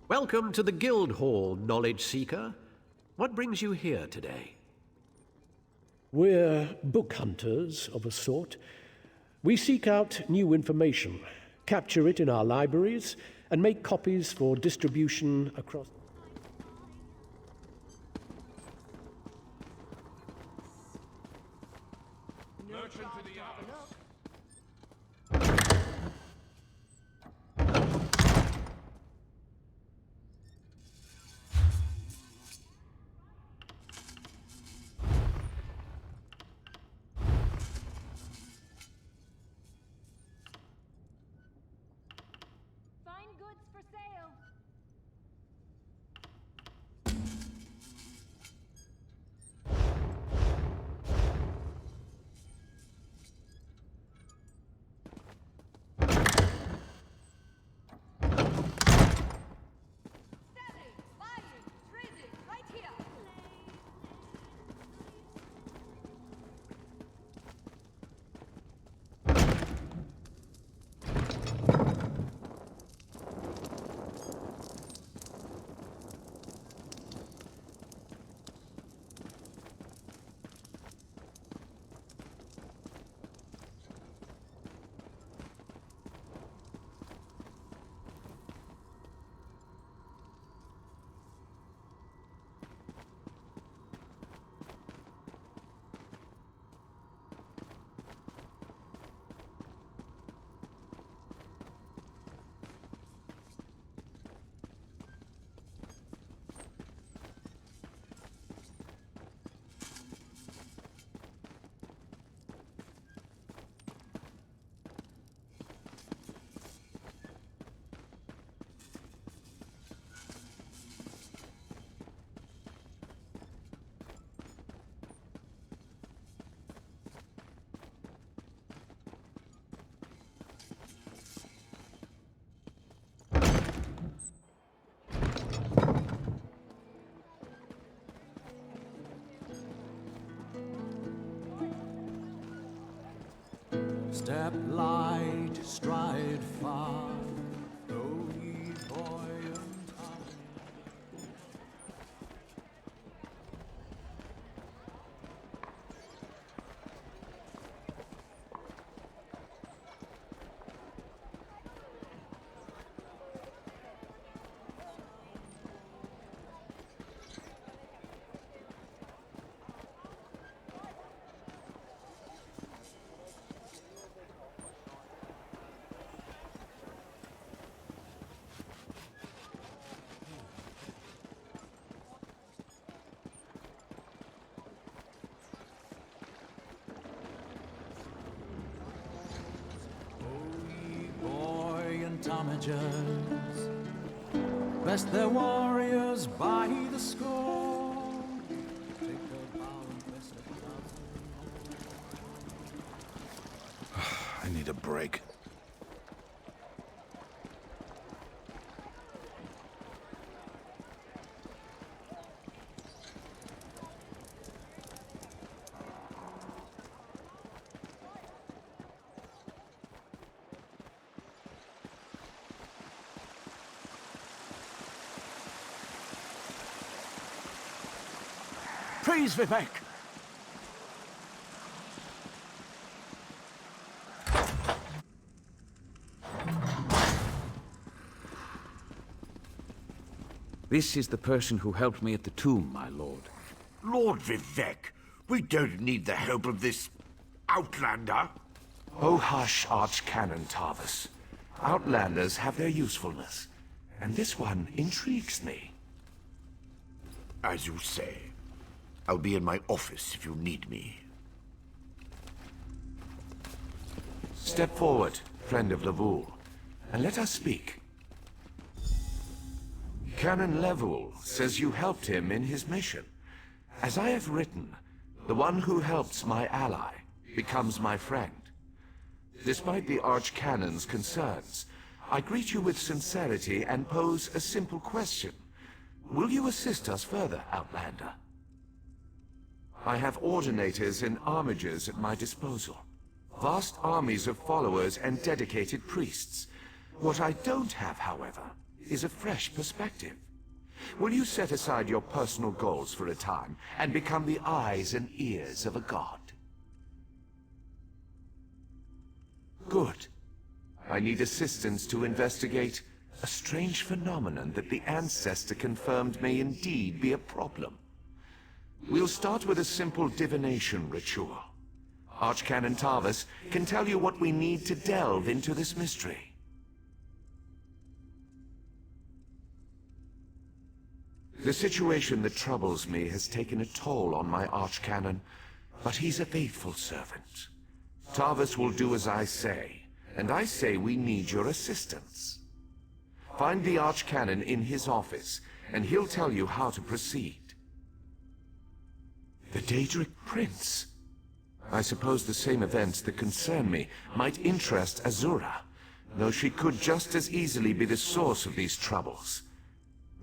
Welcome to the Guild Hall, Knowledge Seeker. What brings you here today? We're book hunters of a sort. We seek out new information, capture it in our libraries, and make copies for distribution across... Merchant to the arms. Fine goods for sale. Selling, buying, trading, right here. Step light, stride far, though ye boy and town. Tomagers, best their warriors by the score. Take their bow and best their I need a break. Praise Vivek! This is the person who helped me at the tomb, my lord. Lord Vivek, we don't need the help of this outlander. Oh hush, Archcanon Tarvis. Outlanders have their usefulness, and this one intrigues me. As you say. I'll be in my office if you need me. Step forward, friend of Levoul, and let us speak. Canon Levoul says you helped him in his mission. As I have written, the one who helps my ally becomes my friend. Despite the Archcanon's concerns, I greet you with sincerity and pose a simple question. Will you assist us further, Outlander? I have ordinators and armigers at my disposal. Vast armies of followers and dedicated priests. What I don't have, however, is a fresh perspective. Will you set aside your personal goals for a time and become the eyes and ears of a god? Good. I need assistance to investigate a strange phenomenon that the Ancestor confirmed may indeed be a problem. We'll start with a simple divination ritual. Archcanon Tarvas can tell you what we need to delve into this mystery. The situation that troubles me has taken a toll on my Archcanon, but he's a faithful servant. Tarvas will do as I say, and I say we need your assistance. Find the Archcanon in his office, and he'll tell you how to proceed. The Daedric Prince. I suppose the same events that concern me might interest Azura, though she could just as easily be the source of these troubles.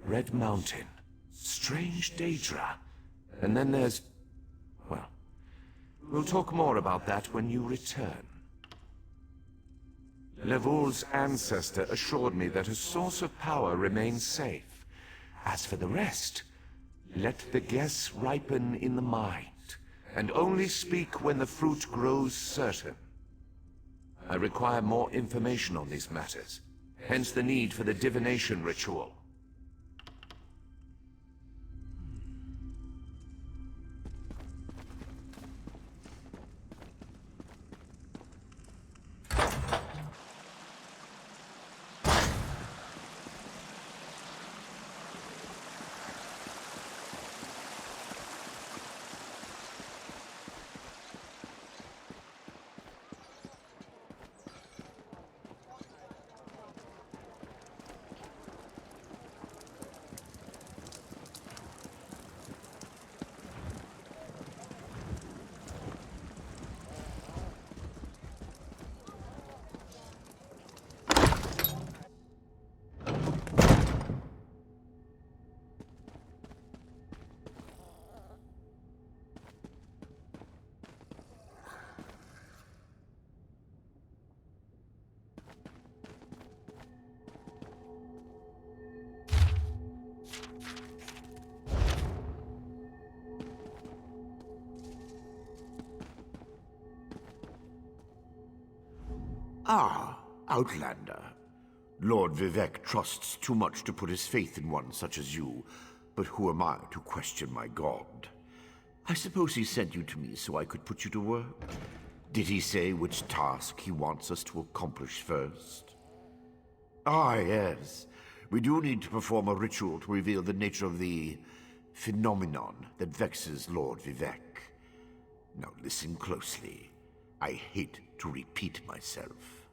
Red Mountain, strange Daedra, and then there's... well, we'll talk more about that when you return. Levol's ancestor assured me that a source of power remains safe. As for the rest, let the guess ripen in the mind, and only speak when the fruit grows certain. I require more information on these matters, hence the need for the divination ritual. Ah, Outlander. Lord Vivec trusts too much to put his faith in one such as you, but who am I to question my god? I suppose he sent you to me so I could put you to work? Did he say which task he wants us to accomplish first? Ah, yes. We do need to perform a ritual to reveal the nature of the phenomenon that vexes Lord Vivec. Now listen closely. I hate to repeat myself.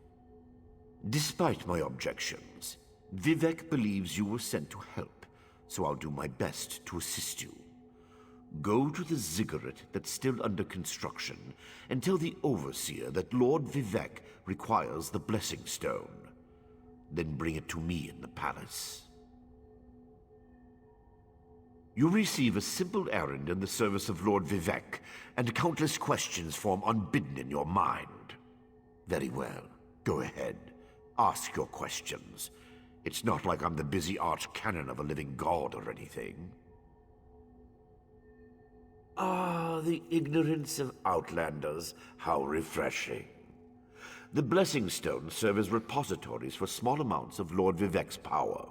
Despite my objections, Vivec believes you were sent to help, so I'll do my best to assist you. Go to the ziggurat that's still under construction and tell the Overseer that Lord Vivec requires the Blessing Stone. Then bring it to me in the palace. You receive a simple errand in the service of Lord Vivec, and countless questions form unbidden in your mind. Very well. Go ahead. Ask your questions. It's not like I'm the busy archcanon of a living god or anything. Ah, the ignorance of Outlanders. How refreshing. The Blessing Stones serve as repositories for small amounts of Lord Vivec's power.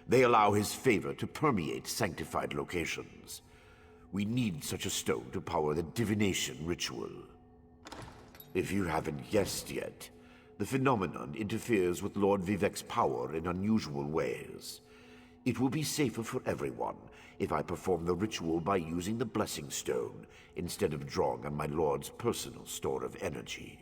They allow his favor to permeate sanctified locations. We need such a stone to power the divination ritual. If you haven't guessed yet, the phenomenon interferes with Lord Vivec's power in unusual ways. It will be safer for everyone if I perform the ritual by using the Blessing Stone instead of drawing on my Lord's personal store of energy.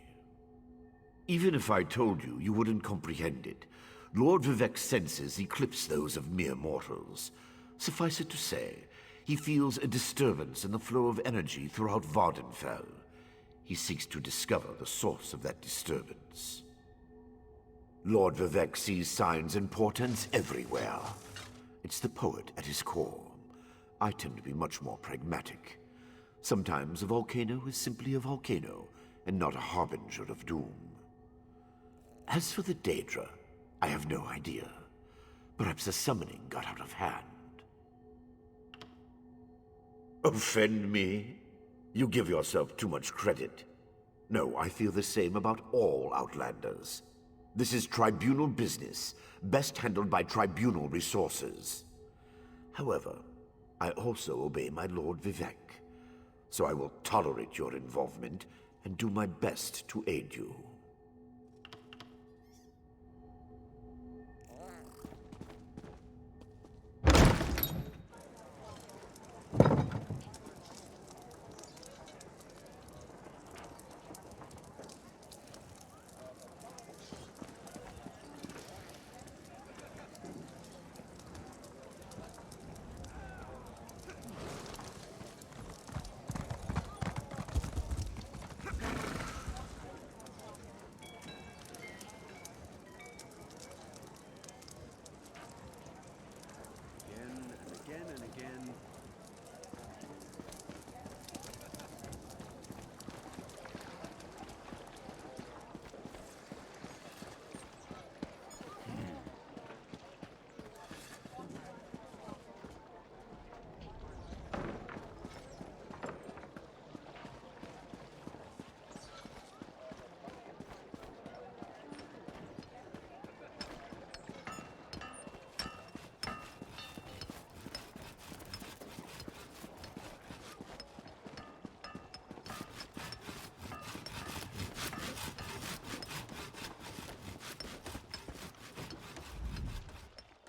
Even if I told you, you wouldn't comprehend it. Lord Vivec's senses eclipse those of mere mortals. Suffice it to say, he feels a disturbance in the flow of energy throughout Vardenfell. He seeks to discover the source of that disturbance. Lord Vivec sees signs and portents everywhere. It's the poet at his core. I tend to be much more pragmatic. Sometimes a volcano is simply a volcano, and not a harbinger of doom. As for the Daedra, I have no idea. Perhaps the summoning got out of hand. Offend me? You give yourself too much credit. No, I feel the same about all Outlanders. This is tribunal business, best handled by tribunal resources. However, I also obey my Lord Vivec, so I will tolerate your involvement and do my best to aid you. Again and again.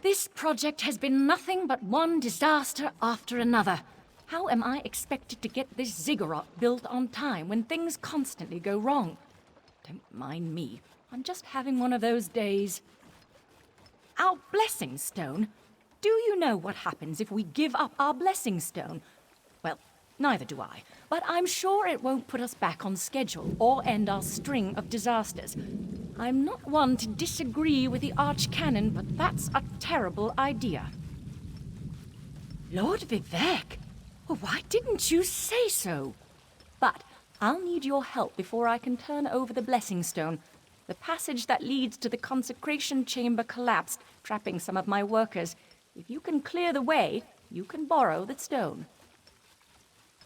This project has been nothing but one disaster after another. How am I expected to get this ziggurat built on time when things constantly go wrong? Don't mind me. I'm just having one of those days. Our blessing stone? Do you know what happens if we give up our blessing stone? Well, neither do I. But I'm sure it won't put us back on schedule or end our string of disasters. I'm not one to disagree with the Archcanon, but that's a terrible idea. Lord Vivec? Well, why didn't you say so? But I'll need your help before I can turn over the Blessing Stone. The passage that leads to the consecration chamber collapsed, trapping some of my workers. If you can clear the way, you can borrow the stone.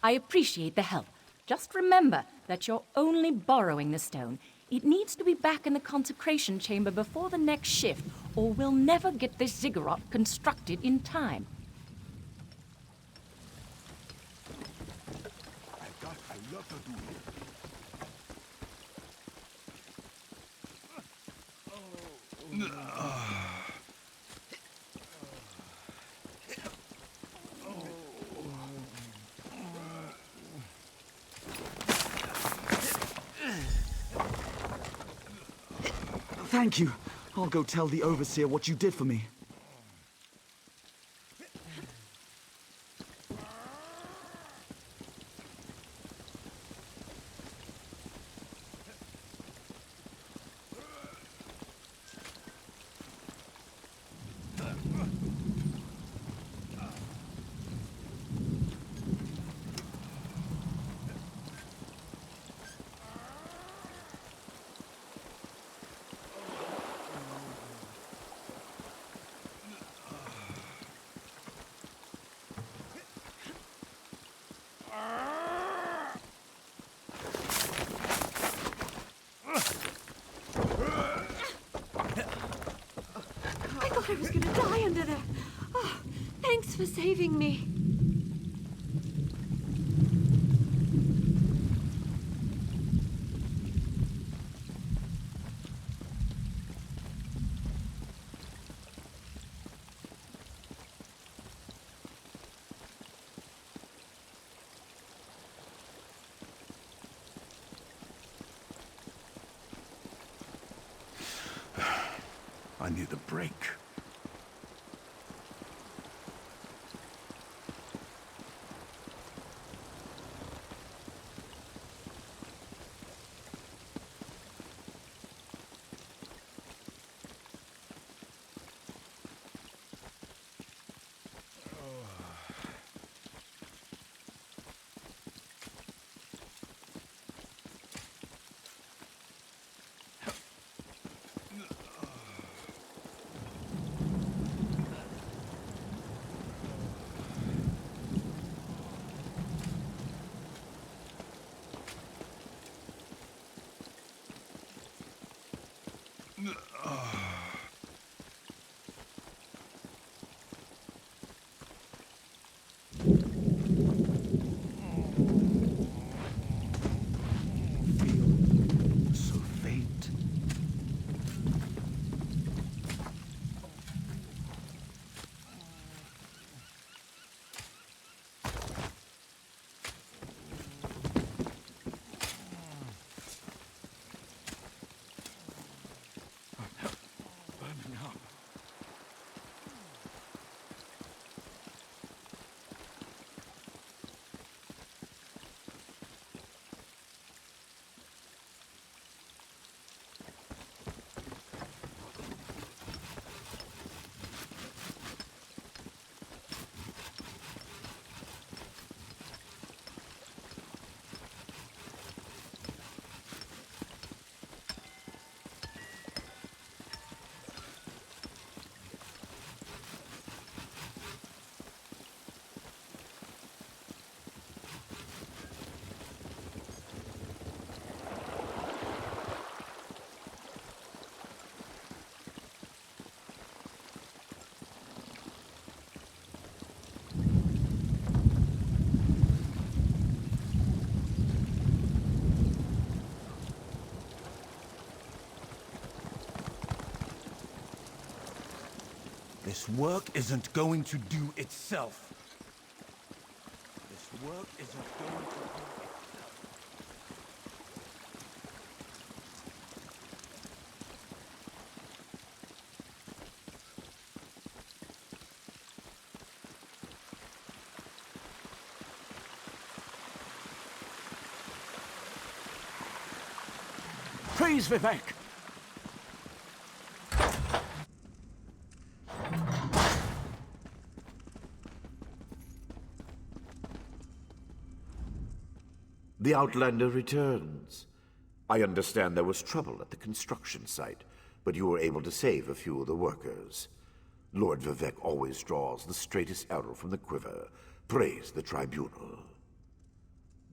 I appreciate the help. Just remember that you're only borrowing the stone. It needs to be back in the consecration chamber before the next shift, or we'll never get this ziggurat constructed in time. I've got a lot to do here. Thank you. I'll go tell the Overseer what you did for me. I thought I was gonna die under there. Oh, thanks for saving me. I need a break. Feel so faint. Burning up. This work isn't going to do itself. This work isn't going to do itself. Praise Vivek! The Outlander returns. I understand there was trouble at the construction site, but you were able to save a few of the workers. Lord Vivek always draws the straightest arrow from the quiver. Praise the tribunal.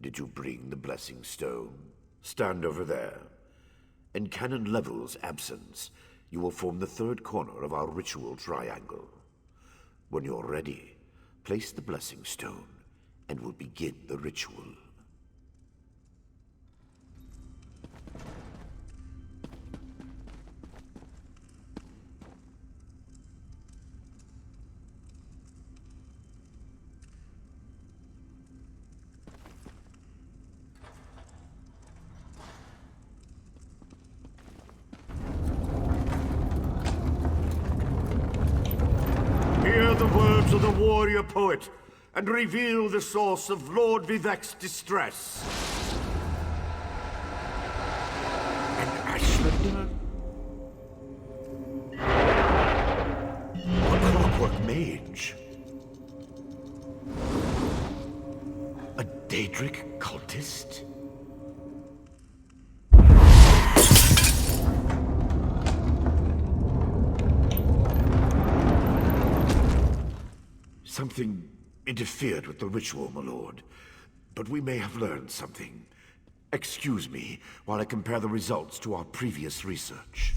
Did you bring the Blessing Stone? Stand over there. In Canon Level's absence, you will form the third corner of our ritual triangle. When you're ready, place the Blessing Stone, and we'll begin the ritual. Hear the words of the warrior poet, and reveal the source of Lord Vivek's distress. An Ashlander? A clockwork mage? A Daedric cultist? Something interfered with the ritual, my lord. But we may have learned something. Excuse me while I compare the results to our previous research.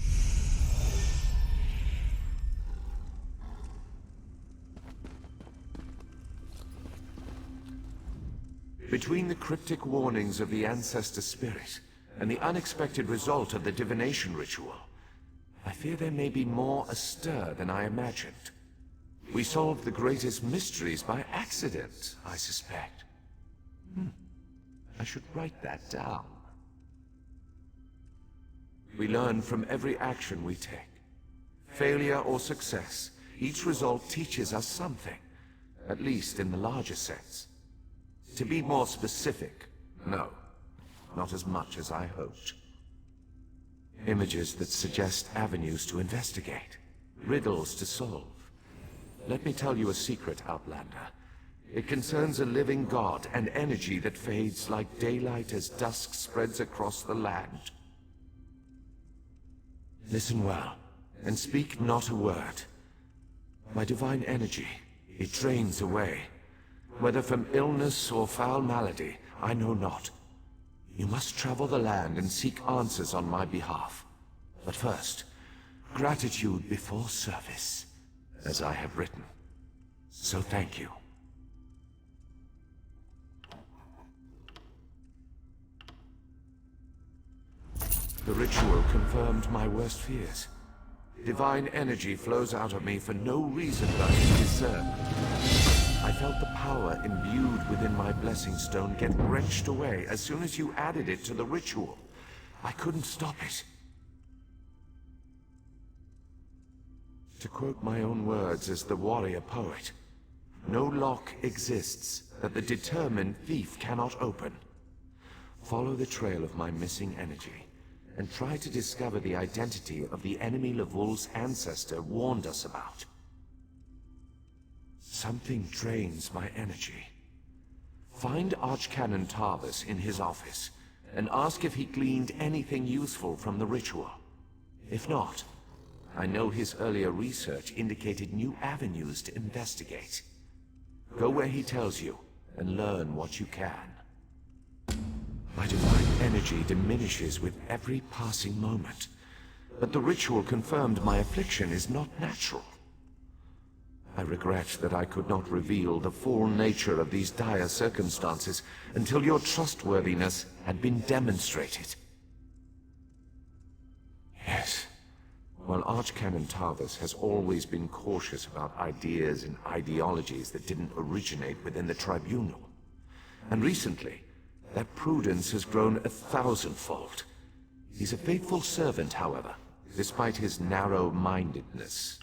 Between the cryptic warnings of the ancestor spirit and the unexpected result of the divination ritual, I fear there may be more astir than I imagined. We solved the greatest mysteries by accident, I suspect. I should write that down. We learn from every action we take. Failure or success, each result teaches us something, at least in the larger sense. To be more specific, no, not as much as I hoped. Images that suggest avenues to investigate, riddles to solve. Let me tell you a secret, Outlander. It concerns a living god, an energy that fades like daylight as dusk spreads across the land. Listen well, and speak not a word. My divine energy, it drains away. Whether from illness or foul malady, I know not. You must travel the land and seek answers on my behalf. But first, Gratitude before service, as I have written. So thank you. The ritual confirmed my worst fears. Divine energy flows out of me for no reason that I can discern. I felt the power imbued within my blessing stone get wrenched away as soon as you added it to the ritual. I couldn't stop it. To quote my own words as the warrior poet, no lock exists that the determined thief cannot open. Follow the trail of my missing energy, and try to discover the identity of the enemy Levul's ancestor warned us about. Something drains my energy. Find Archcanon Tarvis in his office, and ask if he gleaned anything useful from the ritual. If not, I know his earlier research indicated new avenues to investigate. Go where he tells you, and learn what you can. My divine energy diminishes with every passing moment, but the ritual confirmed my affliction is not natural. I regret that I could not reveal the full nature of these dire circumstances until your trustworthiness had been demonstrated. Yes, while Archcanon Tarvis has always been cautious about ideas and ideologies that didn't originate within the Tribunal, and recently, that prudence has grown 1,000-fold. He's a faithful servant, however, despite his narrow-mindedness.